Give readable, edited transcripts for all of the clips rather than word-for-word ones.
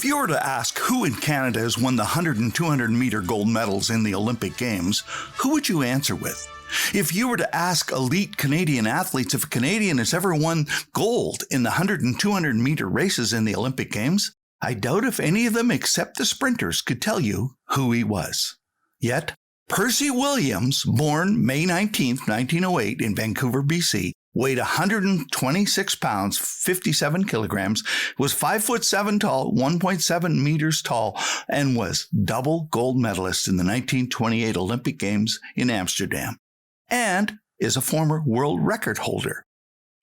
you were to ask who in Canada has won the 100 and 200 meter gold medals in the Olympic Games, who would you answer with? If you were to ask elite Canadian athletes if a Canadian has ever won gold in the 100 and 200 meter races in the Olympic Games, I doubt if any of them except the sprinters could tell you who he was. Yet, Percy Williams, born May 19, 1908 in Vancouver, BC, weighed 126 pounds, 57 kilograms, was 5'7" tall, 1.7 meters tall, and was double gold medalist in the 1928 Olympic Games in Amsterdam, and is a former world record holder,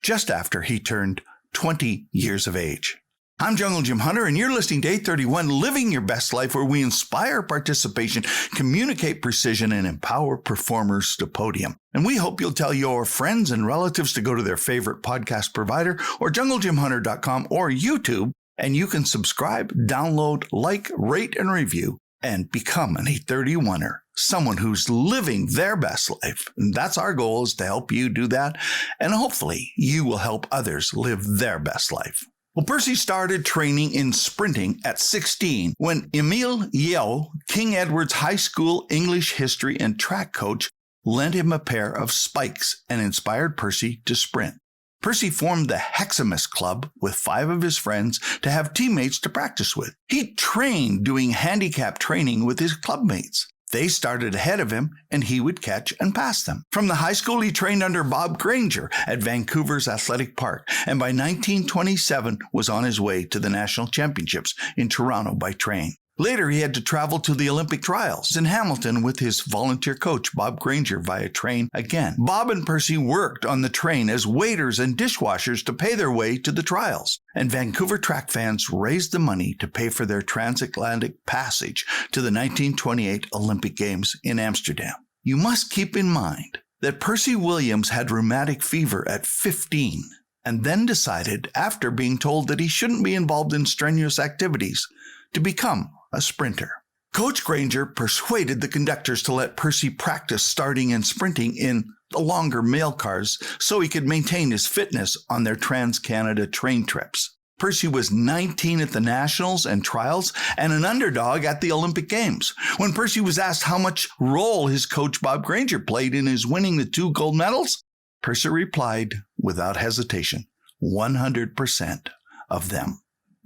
just after he turned 20 years of age. I'm Jungle Jim Hunter, and you're listening to 831 Living Your Best Life, where we inspire participation, communicate precision, and empower performers to podium. And we hope you'll tell your friends and relatives to go to their favorite podcast provider or junglejimhunter.com or YouTube, and you can subscribe, download, like, rate, and review, and become an 831er, someone who's living their best life. And that's our goal, is to help you do that, and hopefully you will help others live their best life. Well, Percy started training in sprinting at 16 when Emile Yeo, King Edward's High School English history and track coach, lent him a pair of spikes and inspired Percy to sprint. Percy formed the Heximus Club with 5 of his friends to have teammates to practice with. He trained doing handicap training with his clubmates. They started ahead of him, and he would catch and pass them. From the high school, he trained under Bob Granger at Vancouver's Athletic Park, and by 1927 was on his way to the National Championships in Toronto by train. Later, he had to travel to the Olympic trials in Hamilton with his volunteer coach, Bob Granger, via train again. Bob and Percy worked on the train as waiters and dishwashers to pay their way to the trials, and Vancouver track fans raised the money to pay for their transatlantic passage to the 1928 Olympic Games in Amsterdam. You must keep in mind that Percy Williams had rheumatic fever at 15, and then decided, after being told that he shouldn't be involved in strenuous activities, to become a sprinter. Coach Granger persuaded the conductors to let Percy practice starting and sprinting in the longer mail cars so he could maintain his fitness on their Trans-Canada train trips. Percy was 19 at the Nationals and trials and an underdog at the Olympic Games. When Percy was asked how much role his coach Bob Granger played in his winning the 2 gold medals, Percy replied without hesitation, 100% of them.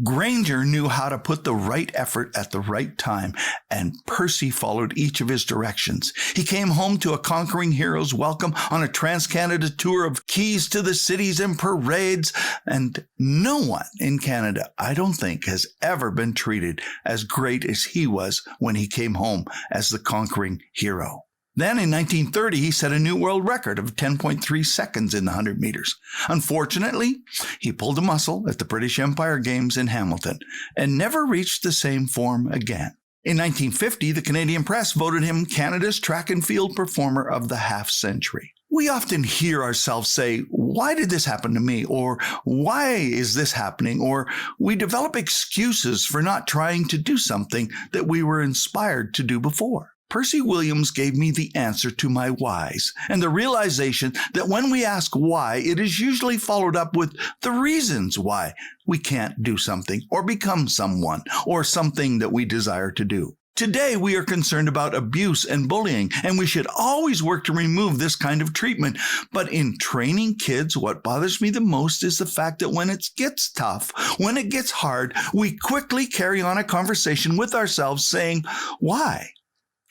Granger knew how to put the right effort at the right time, and Percy followed each of his directions. He came home to a conquering hero's welcome on a Trans-Canada tour of keys to the cities and parades, and no one in Canada, I don't think, has ever been treated as great as he was when he came home as the conquering hero. Then in 1930, he set a new world record of 10.3 seconds in the 100 meters. Unfortunately, he pulled a muscle at the British Empire Games in Hamilton and never reached the same form again. In 1950, the Canadian Press voted him Canada's track and field performer of the half century. We often hear ourselves say, "Why did this happen to me?" Or "Why is this happening?" Or we develop excuses for not trying to do something that we were inspired to do before. Percy Williams gave me the answer to my whys, and the realization that when we ask why, it is usually followed up with the reasons why we can't do something or become someone or something that we desire to do. Today, we are concerned about abuse and bullying, and we should always work to remove this kind of treatment. But in training kids, what bothers me the most is the fact that when it gets tough, when it gets hard, we quickly carry on a conversation with ourselves saying, "Why?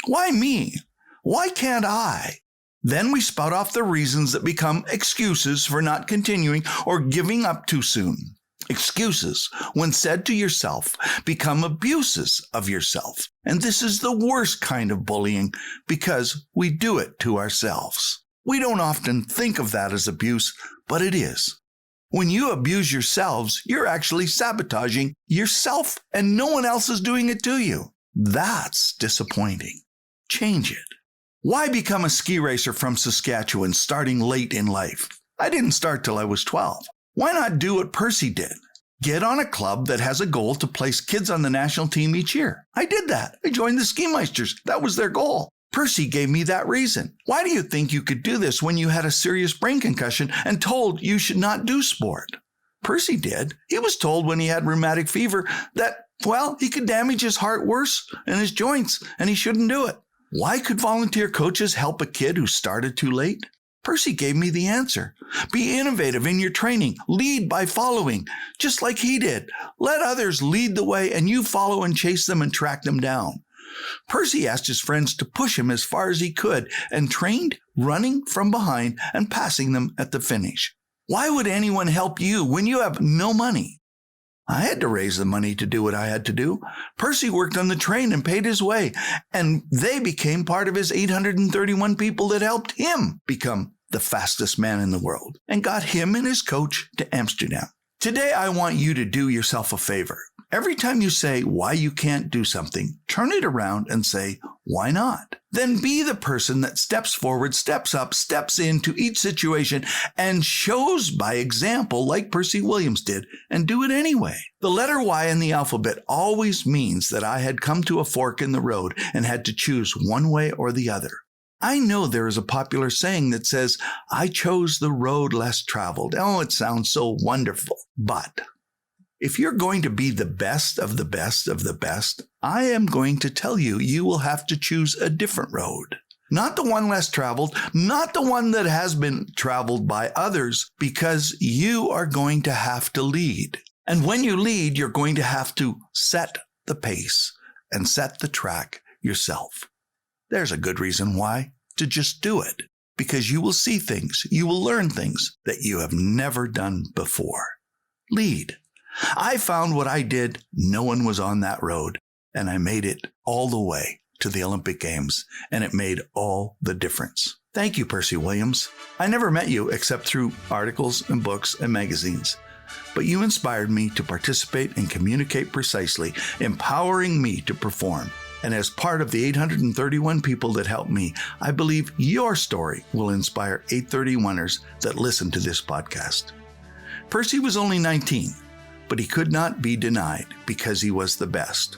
Why me? Why can't I?" Then we spout off the reasons that become excuses for not continuing or giving up too soon. Excuses, when said to yourself, become abuses of yourself. And this is the worst kind of bullying because we do it to ourselves. We don't often think of that as abuse, but it is. When you abuse yourselves, you're actually sabotaging yourself and no one else is doing it to you. That's disappointing. Change it. Why become a ski racer from Saskatchewan starting late in life? I didn't start till I was 12. Why not do what Percy did? Get on a club that has a goal to place kids on the national team each year. I did that. I joined the Ski Meisters. That was their goal. Percy gave me that reason. Why do you think you could do this when you had a serious brain concussion and told you should not do sport? Percy did. He was told when he had rheumatic fever that Well, he could damage his heart worse and his joints, and he shouldn't do it. Why could volunteer coaches help a kid who started too late? Percy gave me the answer. Be innovative in your training. Lead by following, just like he did. Let others lead the way, and you follow and chase them and track them down. Percy asked his friends to push him as far as he could and trained running from behind and passing them at the finish. Why would anyone help you when you have no money? I had to raise the money to do what I had to do. Percy worked on the train and paid his way, and they became part of his 831 people that helped him become the fastest man in the world and got him and his coach to Amsterdam. Today, I want you to do yourself a favor. Every time you say why you can't do something, turn it around and say, why not? Then be the person that steps forward, steps up, steps into each situation, and shows by example like Percy Williams did, and do it anyway. The letter Y in the alphabet always means that I had come to a fork in the road and had to choose one way or the other. I know there is a popular saying that says, I chose the road less traveled. Oh, it sounds so wonderful. But if you're going to be the best of the best of the best, I am going to tell you, you will have to choose a different road. Not the one less traveled, not the one that has been traveled by others, because you are going to have to lead. And when you lead, you're going to have to set the pace and set the track yourself. There's a good reason why, to just do it, because you will see things, you will learn things that you have never done before. Lead. I found what I did, no one was on that road, and I made it all the way to the Olympic Games, and it made all the difference. Thank you, Percy Williams. I never met you except through articles and books and magazines, but you inspired me to participate and communicate precisely, empowering me to perform. And as part of the 831 people that helped me, I believe your story will inspire 831ers that listen to this podcast. Percy was only 19, but he could not be denied because he was the best.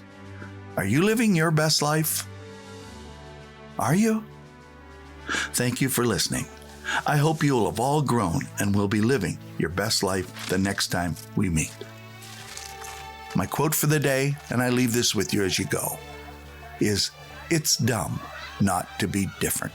Are you living your best life? Are you? Thank you for listening. I hope you will have all grown and will be living your best life the next time we meet. My quote for the day, and I leave this with you as you go, is, it's dumb not to be different.